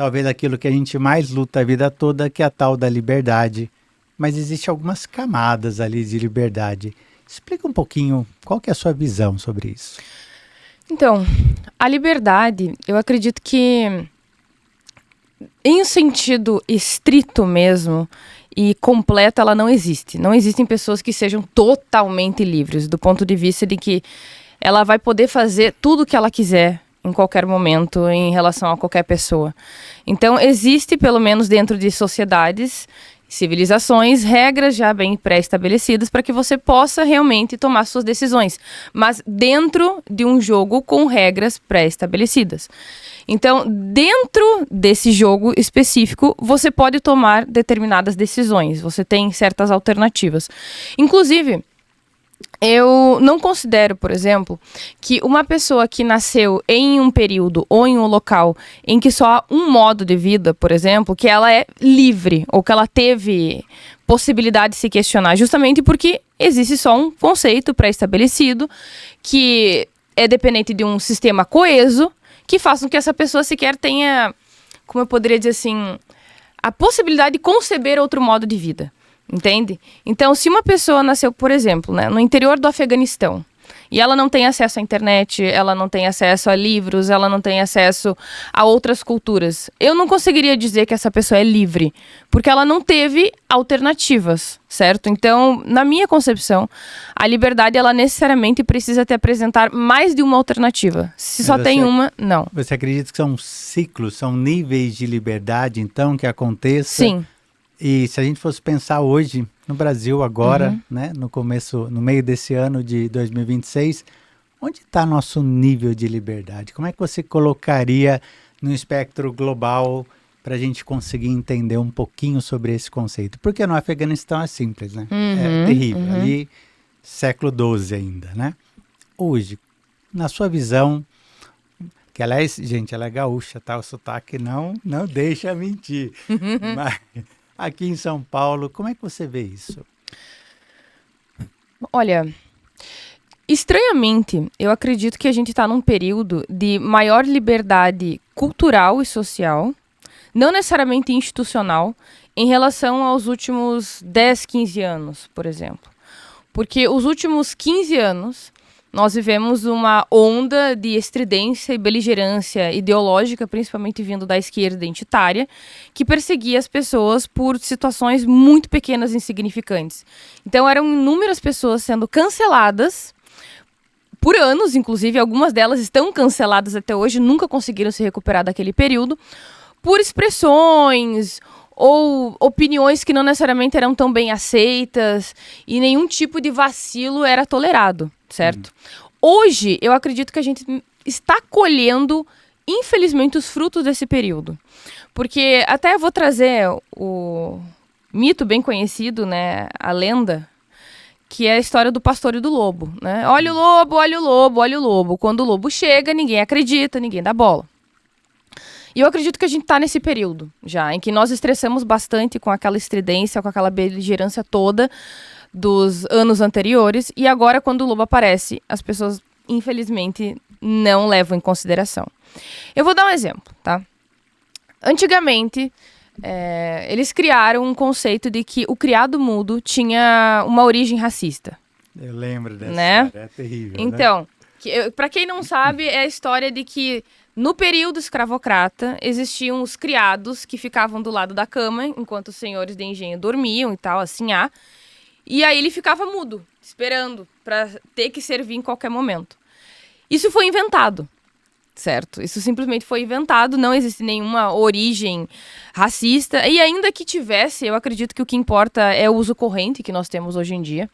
talvez aquilo que a gente mais luta a vida toda, que é a tal da liberdade. Mas existem algumas camadas ali de liberdade. Explica um pouquinho qual que é a sua visão sobre isso. Então, a liberdade, eu acredito que, em um sentido estrito mesmo e completo, ela não existe. Não existem pessoas que sejam totalmente livres, do ponto de vista de que ela vai poder fazer tudo o que ela quiser em qualquer momento em relação a qualquer pessoa. Então, existe, pelo menos dentro de sociedades, civilizações, regras já bem pré-estabelecidas para que você possa realmente tomar suas decisões, mas dentro de um jogo com regras pré-estabelecidas. Então, dentro desse jogo específico, você pode tomar determinadas decisões, você tem certas alternativas. Inclusive, eu não considero, por exemplo, que uma pessoa que nasceu em um período ou em um local em que só há um modo de vida, por exemplo, que ela é livre ou que ela teve possibilidade de se questionar, justamente porque existe só um conceito pré-estabelecido que é dependente de um sistema coeso que faz com que essa pessoa sequer tenha, como eu poderia dizer assim, a possibilidade de conceber outro modo de vida. Entende? Então, se uma pessoa nasceu, por exemplo, né, no interior do Afeganistão, e ela não tem acesso à internet, ela não tem acesso a livros, ela não tem acesso a outras culturas, eu não conseguiria dizer que essa pessoa é livre, porque ela não teve alternativas, certo? Então, na minha concepção, a liberdade, ela necessariamente precisa te apresentar mais de uma alternativa. Se só tem uma, não. Você acredita que são ciclos, são níveis de liberdade, então, que aconteça? Sim. E se a gente fosse pensar hoje, no Brasil agora, né, no meio desse ano de 2026, onde está nosso nível de liberdade? Como é que você colocaria no espectro global para a gente conseguir entender um pouquinho sobre esse conceito? Porque no Afeganistão é simples, né? É terrível, ali século XII ainda, né? Hoje, na sua visão, que aliás, gente, ela é gaúcha, tá? O sotaque não deixa mentir, mas... Aqui em São Paulo, como é que você vê isso? Olha, estranhamente, eu acredito que a gente está num período de maior liberdade cultural e social, não necessariamente institucional, em relação aos últimos 10, 15 anos, por exemplo. Porque os últimos 15 anos... nós vivemos uma onda de estridência e beligerância ideológica, principalmente vindo da esquerda identitária, que perseguia as pessoas por situações muito pequenas e insignificantes. Então eram inúmeras pessoas sendo canceladas por anos, inclusive algumas delas estão canceladas até hoje, nunca conseguiram se recuperar daquele período, por expressões ou opiniões que não necessariamente eram tão bem aceitas e nenhum tipo de vacilo era tolerado. Certo? Hoje, eu acredito que a gente está colhendo, infelizmente, os frutos desse período. Porque até eu vou trazer o mito bem conhecido, né? A lenda, que é a história do pastor e do lobo, né? Olha o lobo, olha o lobo, olha o lobo. Quando o lobo chega, ninguém acredita, ninguém dá bola. E eu acredito que a gente está nesse período já, em que nós estressamos bastante com aquela estridência, com aquela beligerância toda dos anos anteriores, e agora quando o lobo aparece, as pessoas, infelizmente, não levam em consideração. Eu vou dar um exemplo, tá? Antigamente, eles criaram um conceito de que o criado mudo tinha uma origem racista. Eu lembro dessa história, é terrível, então, né? Para quem não sabe, é a história de que no período escravocrata, existiam os criados que ficavam do lado da cama, enquanto os senhores de engenho dormiam e tal, assim, e aí ele ficava mudo, esperando para ter que servir em qualquer momento. Isso foi inventado, certo? Isso simplesmente foi inventado, não existe nenhuma origem racista. E ainda que tivesse, eu acredito que o que importa é o uso corrente que nós temos hoje em dia.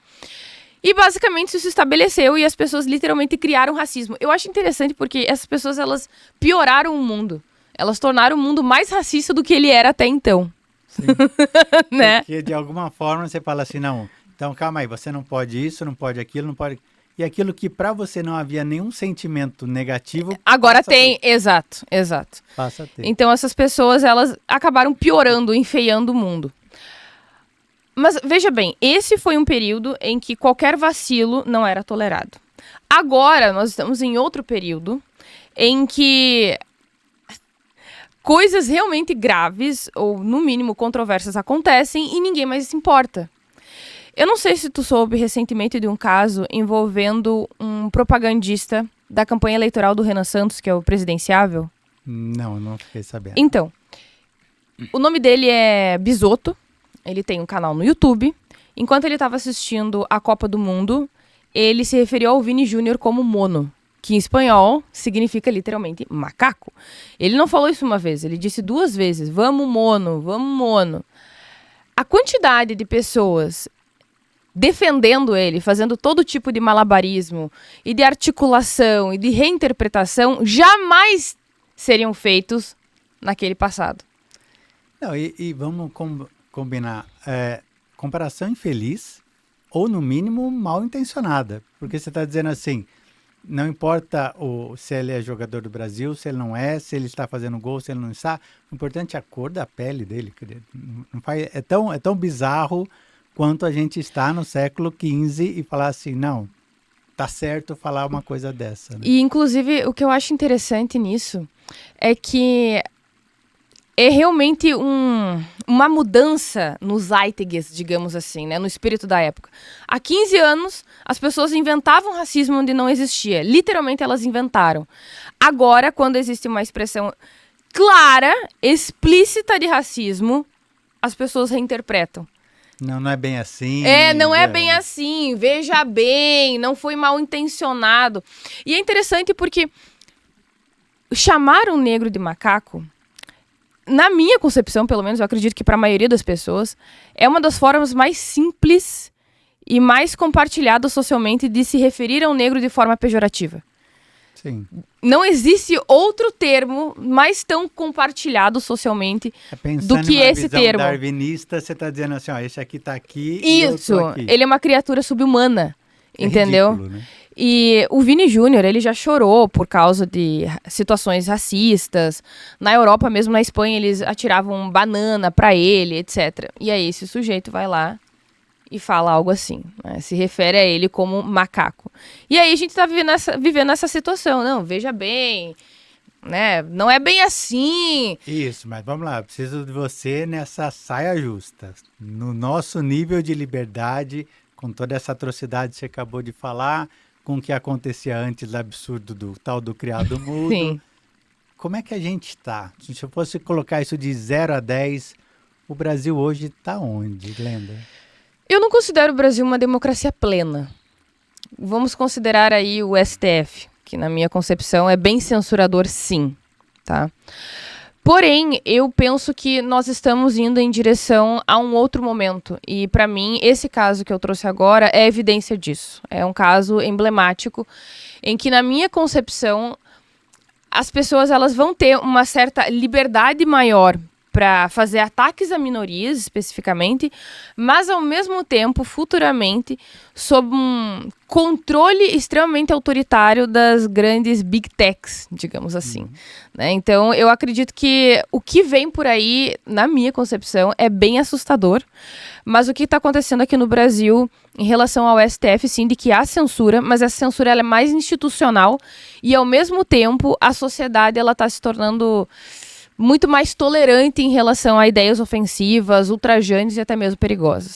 E basicamente isso se estabeleceu e as pessoas literalmente criaram racismo. Eu acho interessante porque essas pessoas, elas pioraram o mundo. Elas tornaram o mundo mais racista do que ele era até então. Sim. Né? Porque de alguma forma você fala assim, não, então calma aí, você não pode isso, não pode aquilo, não pode... E aquilo que para você não havia nenhum sentimento negativo... Agora tem, exato. Passa a ter. Então essas pessoas, elas acabaram piorando, enfeiando o mundo. Mas veja bem, esse foi um período em que qualquer vacilo não era tolerado. Agora nós estamos em outro período em que coisas realmente graves, ou no mínimo controversas, acontecem e ninguém mais se importa. Eu não sei se tu soube recentemente de um caso envolvendo um propagandista da campanha eleitoral do Renan Santos, que é o presidenciável. Não fiquei sabendo. Então, o nome dele é Bisotto, ele tem um canal no YouTube. Enquanto ele estava assistindo a Copa do Mundo, ele se referiu ao Vini Júnior como mono, que em espanhol significa literalmente macaco. Ele não falou isso uma vez, ele disse 2 vezes, vamos mono, vamos mono. A quantidade de pessoas defendendo ele, fazendo todo tipo de malabarismo e de articulação e de reinterpretação, jamais seriam feitos naquele passado. Não, e vamos combinar, comparação infeliz ou, no mínimo, mal intencionada. Porque você está dizendo assim, não importa se ele é jogador do Brasil, se ele não é, se ele está fazendo gol, se ele não está. O importante é a cor da pele dele. Não faz, é tão bizarro quanto a gente está no século XV e falar assim, não, tá certo falar uma coisa dessa. Né? E, inclusive, o que eu acho interessante nisso é que é realmente uma mudança no zeitgeist, digamos assim, né? No espírito da época. Há 15 anos, as pessoas inventavam racismo onde não existia. Literalmente, elas inventaram. Agora, quando existe uma expressão clara, explícita de racismo, as pessoas reinterpretam. Não é bem assim. Não é bem assim. Veja bem, não foi mal intencionado. E é interessante porque chamar um negro de macaco, na minha concepção, pelo menos, eu acredito que para a maioria das pessoas, é uma das formas mais simples e mais compartilhadas socialmente de se referir ao negro de forma pejorativa. Sim. Não existe outro termo mais tão compartilhado socialmente do que esse termo. Darwinista, você está dizendo assim, ó, esse aqui está aqui Isso, e eu tô aqui. Ele é uma criatura subhumana, entendeu? Ridículo, né? E o Vini Júnior, ele já chorou por causa de situações racistas. Na Europa, mesmo na Espanha, eles atiravam banana pra ele, etc. E aí esse sujeito vai lá e fala algo assim, né? Se refere a ele como macaco. E aí a gente tá vivendo essa situação. Não, veja bem, né? Não é bem assim. Isso, mas vamos lá, eu preciso de você nessa saia justa. No nosso nível de liberdade, com toda essa atrocidade que você acabou de falar, com o que acontecia antes do absurdo do tal do criado mudo. Sim. Como é que a gente está? Se eu fosse colocar isso de 0 a 10, o Brasil hoje está onde, Glenda? Eu não considero o Brasil uma democracia plena. Vamos considerar aí o STF, que na minha concepção é bem censurador, sim, tá? Porém, eu penso que nós estamos indo em direção a um outro momento. E, para mim, esse caso que eu trouxe agora é evidência disso. É um caso emblemático em que, na minha concepção, as pessoas elas vão ter uma certa liberdade maior para fazer ataques a minorias, especificamente, mas, ao mesmo tempo, futuramente, sob um controle extremamente autoritário das grandes big techs, digamos assim. Né? Então, eu acredito que o que vem por aí, na minha concepção, é bem assustador, mas o que está acontecendo aqui no Brasil, em relação ao STF, sim, de que há censura, mas essa censura ela é mais institucional e, ao mesmo tempo, a sociedade está se tornando muito mais tolerante em relação a ideias ofensivas, ultrajantes e até mesmo perigosas.